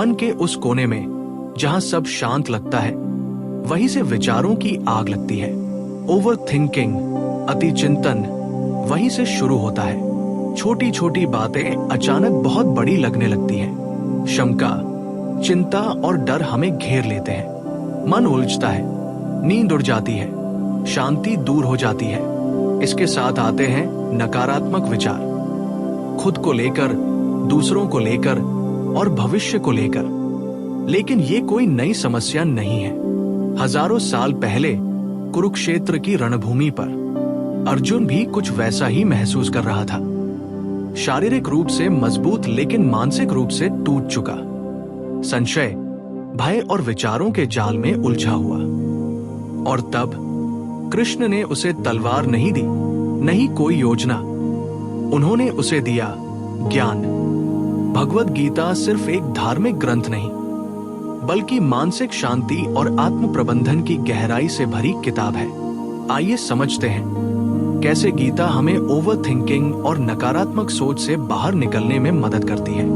मन के उस कोने में जहां सब शांत लगता है, वहीं से विचारों की आग लगती है। ओवर थिंकिंग, अति चिंतन, वहीं से शुरू होता है। छोटी छोटी बातें अचानक बहुत बड़ी लगने लगती हैं। शंका, चिंता और डर हमें घेर लेते हैं। मन उलझता है, नींद उड़ जाती है, शांति दूर हो जाती है। इसके साथ आते हैं नकारात्मक विचार, खुद को लेकर, दूसरों को लेकर और भविष्य को लेकर। लेकिन ये कोई नई समस्या नहीं है। हजारों साल पहले कुरुक्षेत्र की रणभूमि पर अर्जुन भी कुछ वैसा ही महसूस कर रहा था। शारीरिक रूप से मजबूत लेकिन मानसिक रूप से टूट चुका, संशय, भय और विचारों के जाल में उलझा हुआ। और तब कृष्ण ने उसे तलवार नहीं दी, नहीं कोई योजना, उन्होंने उसे दिया ज्ञान। भगवद गीता सिर्फ एक धार्मिक ग्रंथ नहीं, बल्कि मानसिक शांति और आत्म प्रबंधन की गहराई से भरी किताब है। आइए समझते हैं कैसे गीता हमें ओवर थिंकिंग और नकारात्मक सोच से बाहर निकलने में मदद करती है।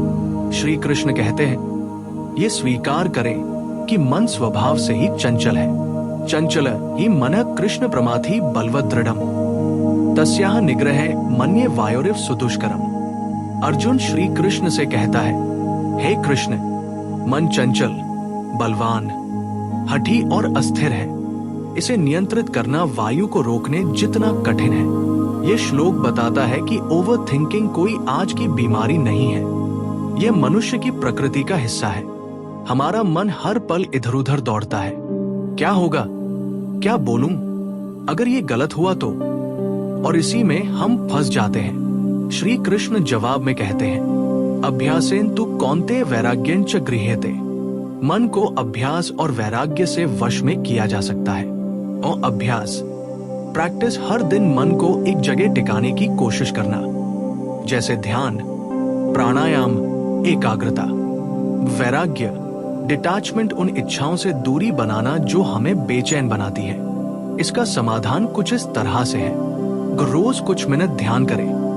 श्री कृष्ण कहते हैं, ये स्वीकार करें कि मन स्वभाव से ही चंचल है। चंचल ही मनः कृष्ण प्रमाथि बलवत् दृढ़म्, तस्याह निग्रह मन्ये वायोरिव सुदुष्करम्। अर्जुन श्री कृष्ण से कहता है, हे कृष्ण, मन चंचल, बलवान, हठी और अस्थिर है। इसे नियंत्रित करना वायु को रोकने जितना कठिन है। यह श्लोक बताता है कि ओवर थिंकिंग कोई आज की बीमारी नहीं है, यह मनुष्य की प्रकृति का हिस्सा है। हमारा मन हर पल इधर उधर दौड़ता है। क्या होगा, क्या बोलूं, अगर ये गलत हुआ तो, और इसी में हम फंस जाते हैं। श्री कृष्ण जवाब में कहते हैं, अभ्यासेन तु कौन्तेय वैराग्येन च गृह्यते। मन को अभ्यास और वैराग्य से वश में किया जा सकता है। और अभ्यास, प्रैक्टिस, हर दिन मन को एक जगह टिकाने की कोशिश करना, जैसे ध्यान, प्राणायाम, एकाग्रता। वैराग्य, डिटैचमेंट, उन इच्छाओं से दूरी बनाना जो हमें बेचैन बनाती है। इसका समाधान कुछ इस तरह से है, रोज कुछ मिनट ध्यान करें,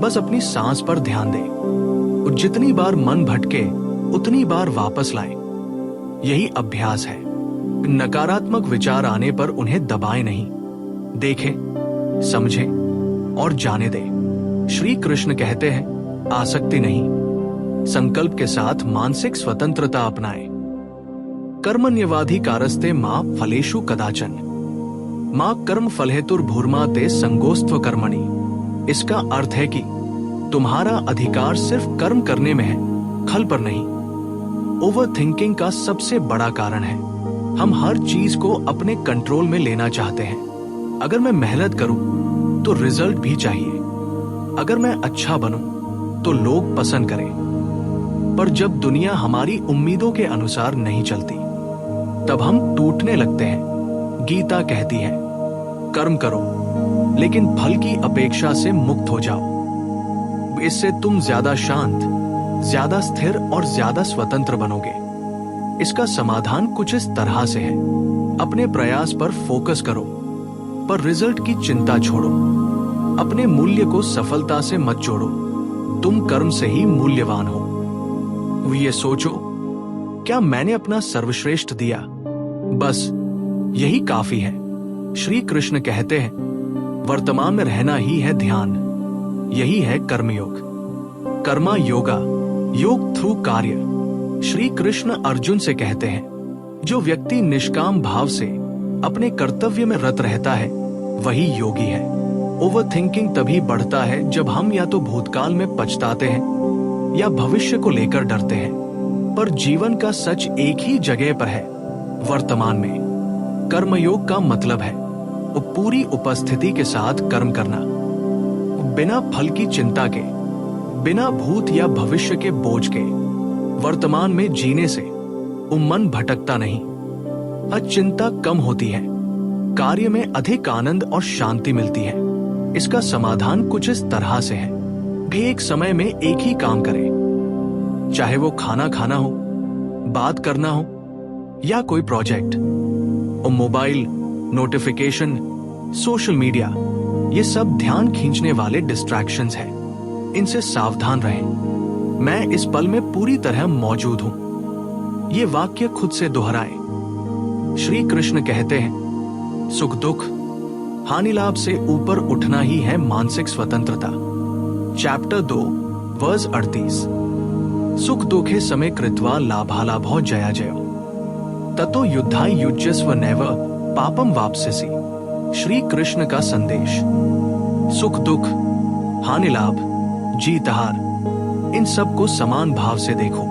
बस अपनी सांस पर ध्यान दें और जितनी बार मन भटके उतनी बार वापस लाएं। यही अभ्यास है। नकारात्मक विचार आने पर उन्हें दबाएं नहीं, देखें, समझें और जाने दें। श्री कृष्ण कहते हैं, आसक्ति नहीं, संकल्प के साथ मानसिक स्वतंत्रता अपनाएं। कर्मण्यवाधिकारस्ते मा फलेषु कदाचन मा कर्म फलहेतुर्भुर्मा ते संगोस्त्व कर्मणि। इसका अर्थ है कि तुम्हारा अधिकार सिर्फ कर्म करने में है, फल पर नहीं। ओवर थिंकिंग का सबसे बड़ा कारण है, हम हर चीज को अपने कंट्रोल में लेना चाहते हैं। अगर मैं मेहनत करूं तो रिजल्ट भी चाहिए, अगर मैं अच्छा बनूं तो लोग पसंद करें। पर जब दुनिया हमारी उम्मीदों के अनुसार नहीं चलती, तब हम टूटने लगते हैं। गीता कहती है, कर्म करो लेकिन फल की अपेक्षा से मुक्त हो जाओ। इससे तुम ज्यादा शांत, ज्यादा स्थिर और ज्यादा स्वतंत्र बनोगे। इसका समाधान कुछ इस तरह से है, अपने प्रयास पर फोकस करो, पर रिजल्ट की चिंता छोड़ो। अपने मूल्य को सफलता से मत जोड़ो, तुम कर्म से ही मूल्यवान हो। ये सोचो, क्या मैंने अपना सर्वश्रेष्ठ दिया? बस यही काफी है। श्री कृष्ण कहते हैं, वर्तमान में रहना ही है ध्यान, यही है कर्मयोग। कर्मा योगा, योग थ्रू कार्य। श्री कृष्ण अर्जुन से कहते हैं, जो व्यक्ति निष्काम भाव से अपने कर्तव्य में रत रहता है, वही योगी है। ओवर थिंकिंग तभी बढ़ता है जब हम या तो भूतकाल में पछताते हैं या भविष्य को लेकर डरते हैं। पर जीवन का सच एक ही जगह पर है, वर्तमान में। कर्मयोग का मतलब है पूरी उपस्थिति के साथ कर्म करना, बिना फल की चिंता के, बिना भूत या भविष्य के बोझ के। वर्तमान में जीने से मन भटकता नहीं, चिंता कम होती है, कार्य में अधिक आनंद और शांति मिलती है। इसका समाधान कुछ इस तरह से है, भी एक समय में एक ही काम करें, चाहे वो खाना खाना हो, बात करना हो या कोई प्रोजेक्ट। और मोबाइल, नोटिफिकेशन, सोशल मीडिया, ये सब ध्यान खींचने वाले डिस्ट्रैक्शंस हैं। इनसे सावधान रहें। मैं इस पल में पूरी तरह मौजूद हूं, ये वाक्य खुद से दोहराएं। श्री कृष्ण कहते हैं, सुख दुख हानि लाभ से ऊपर उठना ही है मानसिक स्वतंत्रता। Chapter 2 verse 38। सुख दुखे समय कृत्वा लाभालाभो जया जयो ततो युद्धाय युज्यस्व नैव पापम वाप्स्यसि। श्री कृष्ण का संदेश। सुख दुख हानि लाभ जीत हार इन सब को समान भाव से देखो,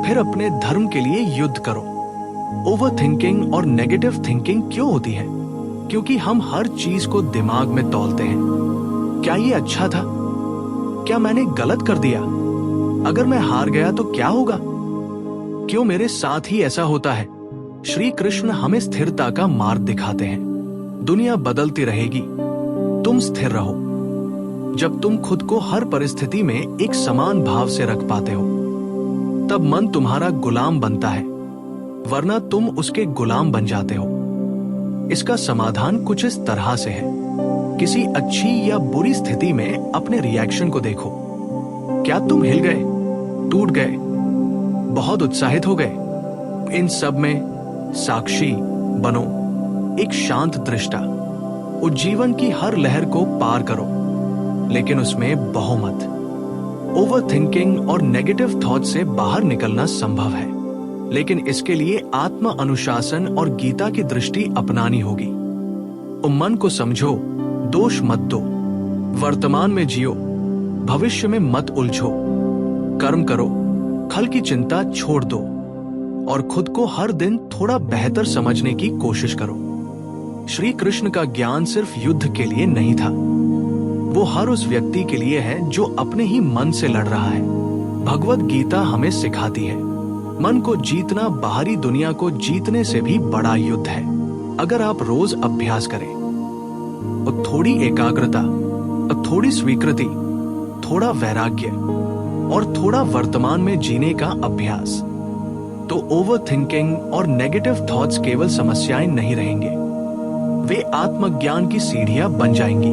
फिर अपने धर्म के लिए युद्ध करो। ओवर थिंकिंग और नेगेटिव थिंकिंग क्यों होती है? क्योंकि हम हर चीज को दिमाग में तौलते हैं। क्या ये अच्छा था? क्या मैंने गलत कर दिया? अगर मैं हार गया तो क्या होगा? क्यों मेरे साथ ही ऐसा होता है? श्री कृष्ण हमें स्थिरता का मार्ग दिखाते हैं। दुनिया बदलती रहेगी, तुम स्थिर रहो। जब तुम खुद को हर परिस्थिति में एक समान भाव से रख पाते हो, तब मन तुम्हारा गुलाम बनता है, वरना तुम उसके गुलाम बन जाते हो। इसका समाधान कुछ इस तरह से है। किसी अच्छी या बुरी स्थिति में अपने रिएक्शन को देखो। क्या तुम हिल गए, टूट गए, बहुत उत्साहित हो गए? इन सब में साक्षी बनो, एक शांत दृष्टा। उज्जीवन की हर लहर को पार करो, लेकिन उसमें बहो मत। ओवर थिंकिंग और नेगेटिव थॉट से बाहर निकलना संभव है, लेकिन इसके लिए आत्म अनुशासन और गीता की दृष्टि अपनानी होगी। मन को समझो, दोष मत दो, वर्तमान में जियो, भविष्य में मत उलझो। कर्म करो, कल की चिंता छोड़ दो और खुद को हर दिन थोड़ा बेहतर समझने की कोशिश करो। श्री कृष्ण का ज्ञान सिर्फ युद्ध के लिए नहीं था, वो हर उस व्यक्ति के लिए है जो अपने ही मन से लड़ रहा है। भगवत गीता हमें सिखाती है, मन को जीतना बाहरी दुनिया को जीतने से भी बड़ा युद्ध है। अगर आप रोज अभ्यास करें और थोड़ी एकाग्रता और थोड़ी स्वीकृति, थोड़ा वैराग्य और थोड़ा वर्तमान में जीने का अभ्यास, तो ओवर थिंकिंग और नेगेटिव थॉट्स केवल समस्याएं नहीं रहेंगे, वे आत्मज्ञान की सीढ़ियां बन जाएंगी।